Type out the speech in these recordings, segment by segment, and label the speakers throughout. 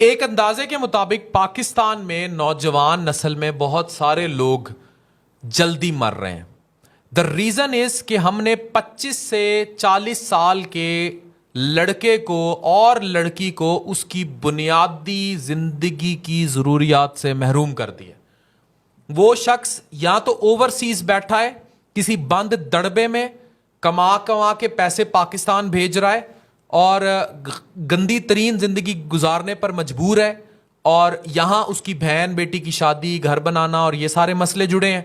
Speaker 1: एक अंदाजे के मुताबिक पाकिस्तान में नौजवान नस्ल में बहुत सारे लोग जल्दी मर रहे हैं। द रीजन इज कि हमने 25 से 40 साल के लड़के को और लड़की को उसकी बुनियादी जिंदगी की जरूरियात से महरूम कर दिया। वो शख्स या तो ओवरसीज बैठा है किसी बंद दड़बे में, कमा कमा के पैसे पाकिस्तान भेज रहा है और गंदी तरीन जिंदगी गुजारने पर मजबूर है, और यहां उसकी बहन बेटी की शादी, घर बनाना और ये सारे मसले जुड़े हैं,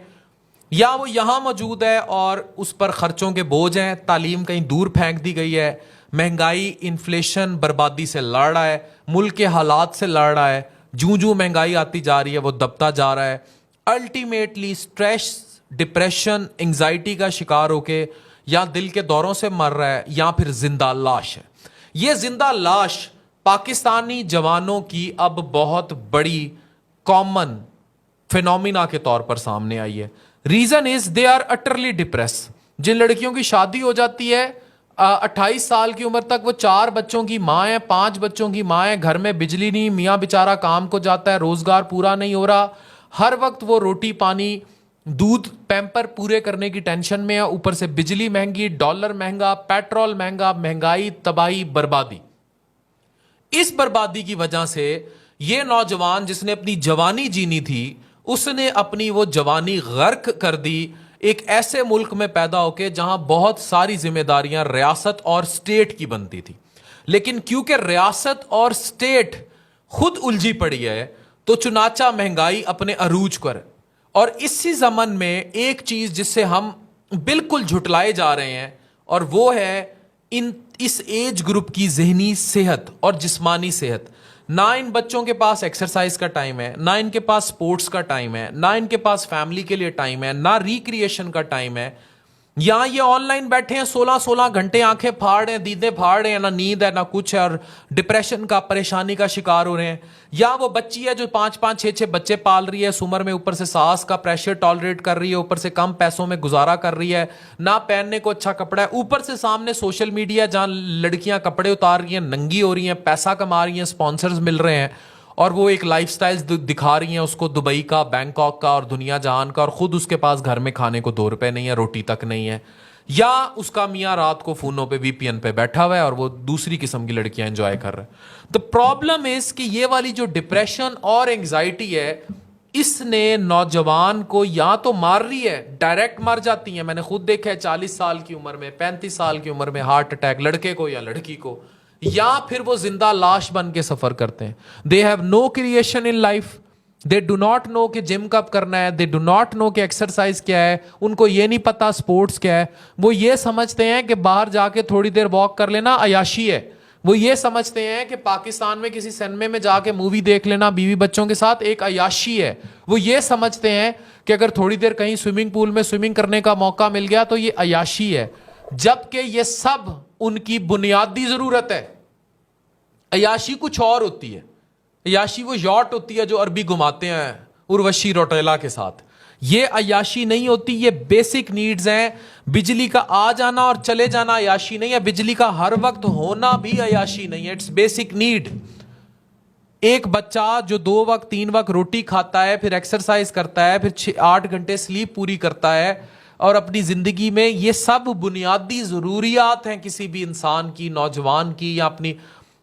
Speaker 1: या वो यहां मौजूद है और उस पर खर्चों के बोझ हैं, तालीम कहीं दूर फेंक दी गई है, महंगाई इन्फ्लेशन बर्बादी से लड़ रहा है, मुल्क के हालात से लड़ रहा है, जूं जूं महंगाई आती जा रही है वो दबता जा रहा है, अल्टीमेटली स्ट्रेस, डिप्रेशन, एंजाइटी का शिकार होके या दिल के दौरों से मर रहा है या फिर जिंदा लाश है। ये जिंदा लाश पाकिस्तानी जवानों की अब बहुत बड़ी कॉमन फिनोमिना के तौर पर सामने आई है। Reason is they are utterly depress. जिन लड़कियों की शादी हो जाती है 28 साल की उम्र तक, वो 4 बच्चों की माँ है, 5 बच्चों की माँ है, घर में बिजली नहीं, मियाँ बेचारा काम को जाता है, रोजगार पूरा नहीं हो रहा, हर वक्त वो रोटी पानी दूध पैम्पर पूरे करने की टेंशन में है, ऊपर से बिजली महंगी, डॉलर महंगा, पेट्रोल महंगा, महंगाई, तबाही, बर्बादी। इस बर्बादी की वजह से ये नौजवान जिसने अपनी जवानी जीनी थी, उसने अपनी वो जवानी गर्क कर दी एक ऐसे मुल्क में पैदा होके जहां बहुत सारी जिम्मेदारियां रियासत और स्टेट की बनती थी। लेकिन क्योंकि रियासत और स्टेट खुद उलझी पड़ी है तो चुनाचा महंगाई अपने अरूज कर। और इसी जमन में एक चीज जिससे हम बिल्कुल झुटलाए जा रहे हैं, और वो है इस एज ग्रुप की जहनी सेहत और जिस्मानी सेहत। ना इन बच्चों के पास एक्सरसाइज का टाइम है, ना इनके पास स्पोर्ट्स का टाइम है, ना इनके पास फैमिली के लिए टाइम है, ना रिक्रिएशन का टाइम है। यहां ये ऑनलाइन बैठे हैं 16-16 घंटे, आंखें फाड़ रहे हैं, दीदें फाड़ रहे हैं, ना नींद है ना कुछ है, और डिप्रेशन का, परेशानी का शिकार हो रहे हैं। या वो बच्ची है जो 5-5 6-6 बच्चे पाल रही है इस उम्र में, ऊपर से सास का प्रेशर टॉलरेट कर रही है, ऊपर से कम पैसों में गुजारा कर रही है, ना पहनने को अच्छा कपड़ा है, ऊपर से सामने सोशल मीडिया जहां लड़कियां कपड़े उतार रही हैं, नंगी हो रही हैं, पैसा कमा रही हैं, स्पॉन्सर्स मिल रहे हैं, और वो एक लाइफस्टाइल दिखा रही हैं उसको दुबई का, बैंकॉक का और दुनिया जहान का, और खुद उसके पास घर में खाने को 2 रुपए नहीं है, रोटी तक नहीं है। या उसका मियाँ रात को फोनों पे वीपीएन पे बैठा हुआ है और वो दूसरी किस्म की लड़कियां एंजॉय कर रहे हैं। द प्रॉब्लम इज कि ये वाली जो डिप्रेशन और एंग्जाइटी है, इसने नौजवान को या तो मार रही है, डायरेक्ट मर जाती है। मैंने खुद देखा है 40 साल की उम्र में, 35 साल की उम्र में हार्ट अटैक, लड़के को या लड़की को, या फिर वो जिंदा लाश बन के सफर करते हैं। They have no creation in life, they do not know कि जिम कब करना है, दे डू नॉट नो कि एक्सरसाइज क्या है, उनको ये नहीं पता स्पोर्ट्स क्या है। वो ये समझते हैं कि बाहर जाके थोड़ी देर वॉक कर लेना अयाशी है। वो ये समझते हैं कि पाकिस्तान में किसी सिनेमा में जाके मूवी देख लेना बीवी बच्चों के साथ एक अयाशी है। वो ये समझते हैं कि अगर थोड़ी देर कहीं स्विमिंग पूल में स्विमिंग करने का मौका मिल गया तो ये अयाशी है, जबकि ये सब उनकी बुनियादी जरूरत है। अयाशी कुछ और होती है। अयाशी वो यॉट होती है जो अरबी घुमाते हैं उर्वशी रौटेला के साथ। ये अयाशी नहीं होती, ये बेसिक नीड्स हैं। बिजली का आ जाना और चले जाना अयाशी नहीं है, बिजली का हर वक्त होना भी अयाशी नहीं है, इट्स बेसिक नीड। एक बच्चा जो 2 वक्त 3 वक्त रोटी खाता है, फिर एक्सरसाइज करता है, फिर 8 घंटे स्लीप पूरी करता है, और अपनी जिंदगी में ये सब बुनियादी जरूरियात हैं किसी भी इंसान की, नौजवान की, या अपनी।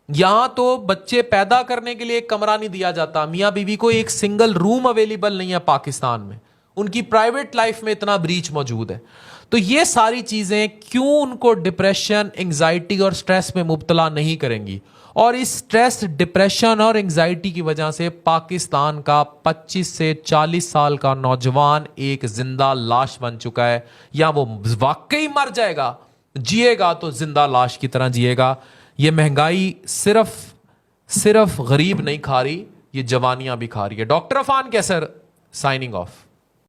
Speaker 1: यहां तो बच्चे पैदा करने के लिए एक कमरा नहीं दिया जाता, मियां बीवी को एक सिंगल रूम अवेलेबल नहीं है पाकिस्तान में, उनकी प्राइवेट लाइफ में इतना ब्रीच मौजूद है। तो ये सारी चीजें क्यों उनको डिप्रेशन, एंजाइटी और स्ट्रेस में मुब्तला नहीं करेंगी, और इस स्ट्रेस, डिप्रेशन और एंजाइटी की वजह से पाकिस्तान का 25 से 40 साल का नौजवान एक जिंदा लाश बन चुका है, या वो वाकई मर जाएगा, जिएगा तो जिंदा लाश की तरह जिएगा। ये महंगाई सिर्फ गरीब नहीं खा रही, ये जवानियां भी खा रही है। डॉक्टर अफान कैसर, साइनिंग ऑफ।